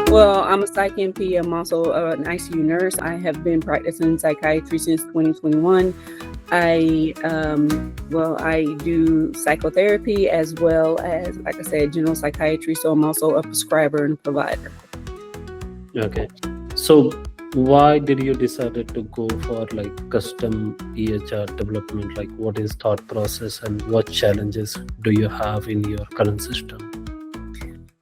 Well, I'm a psych NP. I'm also an ICU nurse. I have been practicing psychiatry since 2021. I do psychotherapy as well as, like I said, general psychiatry. So I'm also a prescriber and provider. Okay. So why did you decided to go for like custom EHR development? Like what is thought process and what challenges do you have in your current system?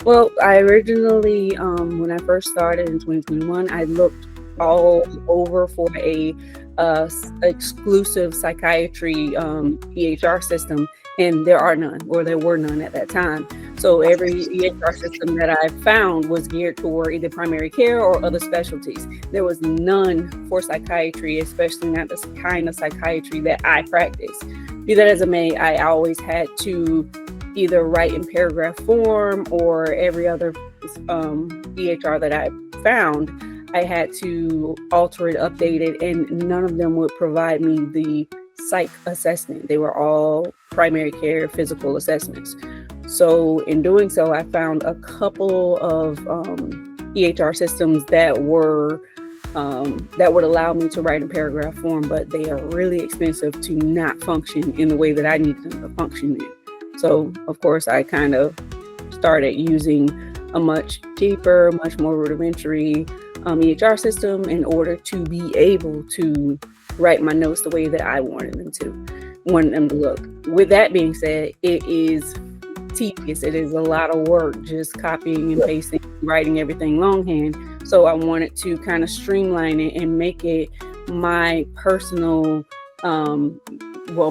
Well, I originally, when I first started in 2021, I looked all over for a exclusive psychiatry EHR system, and there are none, or there were none at that time. So every EHR system that I found was geared toward either primary care or other specialties. There was none for psychiatry, especially not the kind of psychiatry that I practice. Be that as it may, I always had to either write in paragraph form, or every other EHR that I found, I had to alter it, update it, and none of them would provide me the psych assessment. They were all primary care physical assessments. So in doing so, I found a couple of EHR systems that were that would allow me to write in paragraph form, but they are really expensive to not function in the way that I need them to function in. So, of course, I kind of started using a much cheaper, much more rudimentary EHR system in order to be able to write my notes the way that I wanted them to look. With that being said, it is tedious. It is a lot of work just copying and pasting, writing everything longhand. So I wanted to kind of streamline it and make it my personal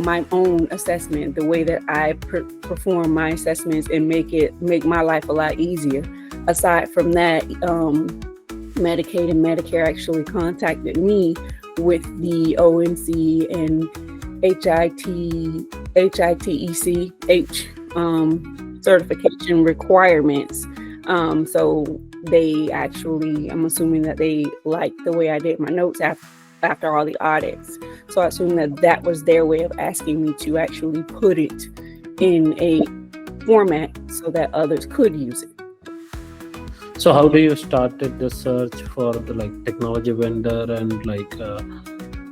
my own assessment, the way that I perform my assessments, and make my life a lot easier. Aside from that, Medicaid and Medicare actually contacted me with the ONC and HITECH certification requirements. So they actually, I'm assuming that they liked the way I did my notes after all the audits. So I assume that was their way of asking me to actually put it in a format so that others could use it. So how do you started the search for the technology vendor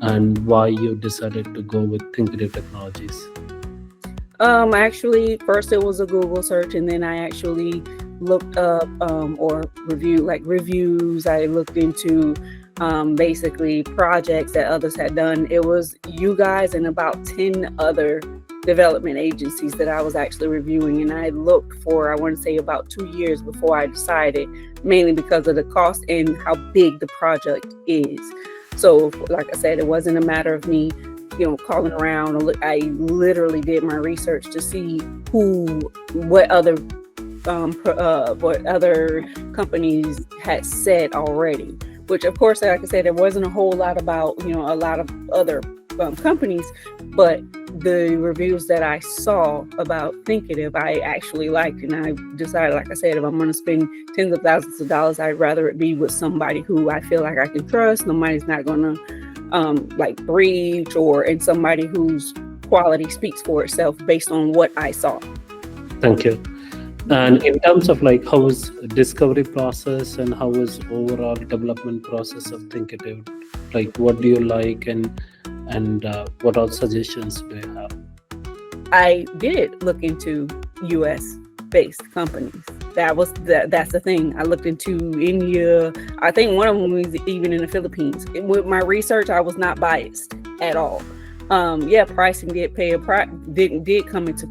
and why you decided to go with Thinkitive Technologies? Actually, first it was a Google search, and then I actually looked up or reviewed reviews. I looked into basically projects that others had done. It was you guys and about 10 other development agencies that I was actually reviewing, and I looked for, I want to say, about 2 years before I decided, mainly because of the cost and how big the project is. So like I said, it wasn't a matter of me calling around. I literally did my research to see what other companies had said already, which of course, like I said, there wasn't a whole lot about, a lot of other companies, but the reviews that I saw about Thinkitive, I actually liked, and I decided, like I said, if I'm going to spend tens of thousands of dollars, I'd rather it be with somebody who I feel like I can trust. Nobody's not going to breach, and somebody whose quality speaks for itself based on what I saw. Thank you. And in terms of how was discovery process and how was overall development process of Thinkitive? What do you like and what all suggestions do you have? I did look into US based companies. That's the thing. I looked into India. I think one of them was even in the Philippines. With my research, I was not biased at all. Pricing did come into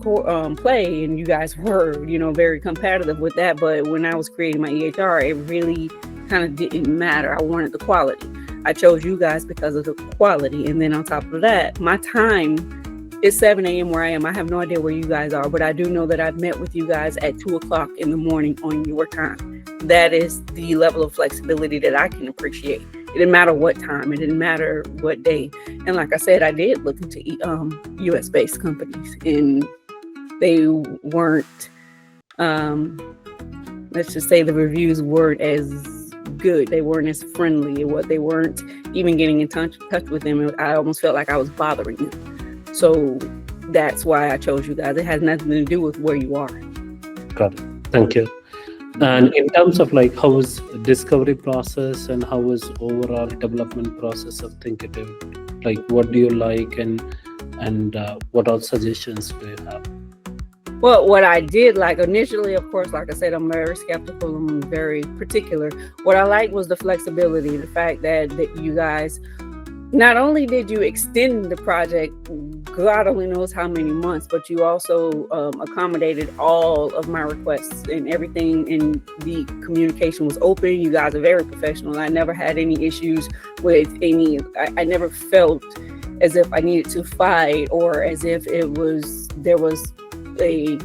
play, and you guys were, very competitive with that. But when I was creating my EHR, it really kind of didn't matter. I wanted the quality. I chose you guys because of the quality. And then on top of that, my time is 7 a.m. where I am. I have no idea where you guys are, but I do know that I've met with you guys at 2 o'clock in the morning on your time. That is the level of flexibility that I can appreciate. It didn't matter what time. It didn't matter what day. And like I said, I did look into US-based companies, and they weren't, let's just say the reviews weren't as good. They weren't as friendly. They weren't even getting in touch with them. I almost felt like I was bothering them. So that's why I chose you guys. It has nothing to do with where you are. Got it. Thank you. And in terms of like how is discovery process and how is overall development process of Thinkitive, like what do you like and what all suggestions do you have? Well, what I did like initially, of course, like I said, I'm very skeptical. I'm very particular. What I like was the flexibility, the fact that you guys, not only did you extend the project, God only knows how many months, but you also accommodated all of my requests and everything, and the communication was open. You guys are very professional. I never had any issues with I never felt as if I needed to fight or as if there was a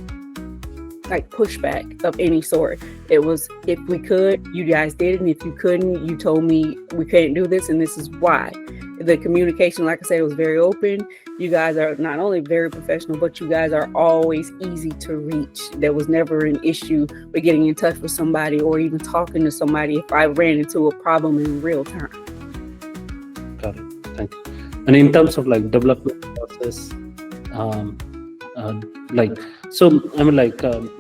like pushback of any sort. It was, if we could, you guys did it, and if you couldn't, you told me we couldn't do this and this is why. The communication, like I said, was very open. You guys are not only very professional, but you guys are always easy to reach. There was never an issue with getting in touch with somebody or even talking to somebody if I ran into a problem in real time. Got it. Thank you. And in terms of like development process,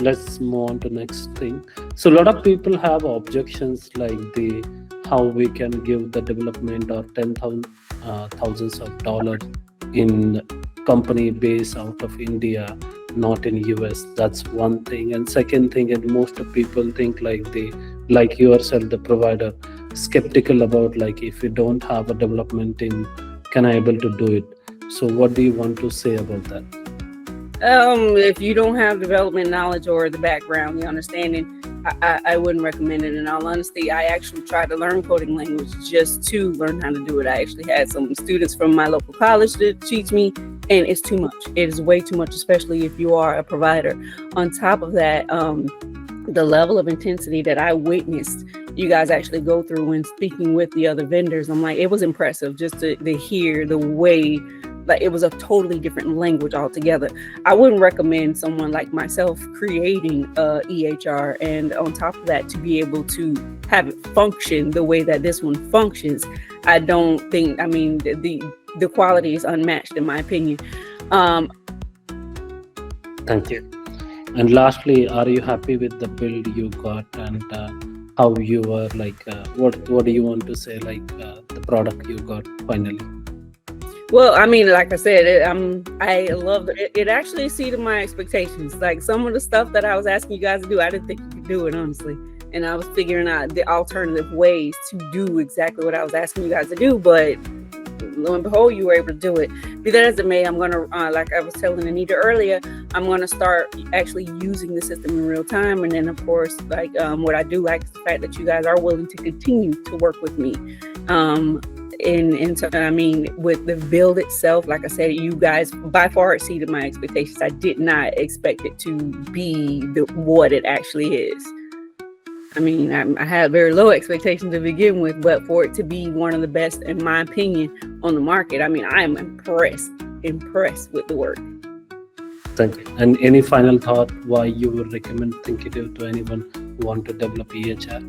let's move on to next thing. So a lot of people have objections like how we can give the development or thousands of dollars in company based out of India, not in US. That's one thing. And second thing, and most of people think like yourself, the provider, skeptical about like if you don't have a development team, can I able to do it? So what do you want to say about that? If you don't have development knowledge or the background, the understanding, I wouldn't recommend it. In all honesty, I actually tried to learn coding language just to learn how to do it. I actually had some students from my local college to teach me, and it's too much. It is way too much, especially if you are a provider. On top of that, the level of intensity that I witnessed you guys actually go through when speaking with the other vendors, I'm like, it was impressive just to hear the way, like it was a totally different language altogether. I wouldn't recommend someone like myself creating a EHR, and on top of that, to be able to have it function the way that this one functions. I don't think, the quality is unmatched in my opinion. Thank you. And lastly, are you happy with the build you got, and how you were like, what do you want to say, like the product you got finally? Well, like I said, I love it. It actually exceeded my expectations. Like some of the stuff that I was asking you guys to do, I didn't think you could do it, honestly. And I was figuring out the alternative ways to do exactly what I was asking you guys to do. But lo and behold, you were able to do it. Be that as it may, I'm going to, like I was telling Anita earlier, I'm going to start actually using the system in real time. And then, of course, like what I do like is the fact that you guys are willing to continue to work with me. With the build itself, like I said, you guys by far exceeded my expectations. I did not expect it to be what it actually is. I had very low expectations to begin with, but for it to be one of the best, in my opinion, on the market, I am impressed with the work. Thank you. And any final thought why you would recommend Thinkitive to anyone who want to develop EHR?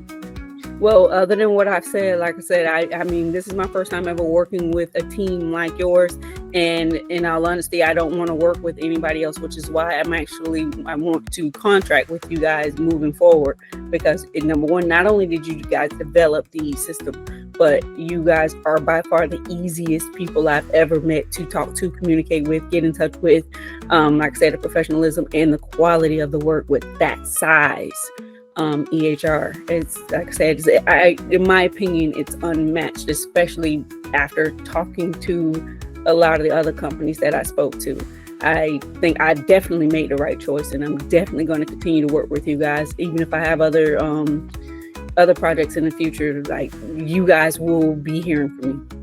Well, other than what I've said, like I said, this is my first time ever working with a team like yours. And in all honesty, I don't want to work with anybody else, which is why I want to contract with you guys moving forward. Because number one, not only did you guys develop the system, but you guys are by far the easiest people I've ever met to talk to, communicate with, get in touch with. Like I said, the professionalism and the quality of the work with that size. EHR, it's like I said, in my opinion, it's unmatched, especially after talking to a lot of the other companies that I spoke to. I think I definitely made the right choice, and I'm definitely going to continue to work with you guys, even if I have other projects in the future. Like, you guys will be hearing from me.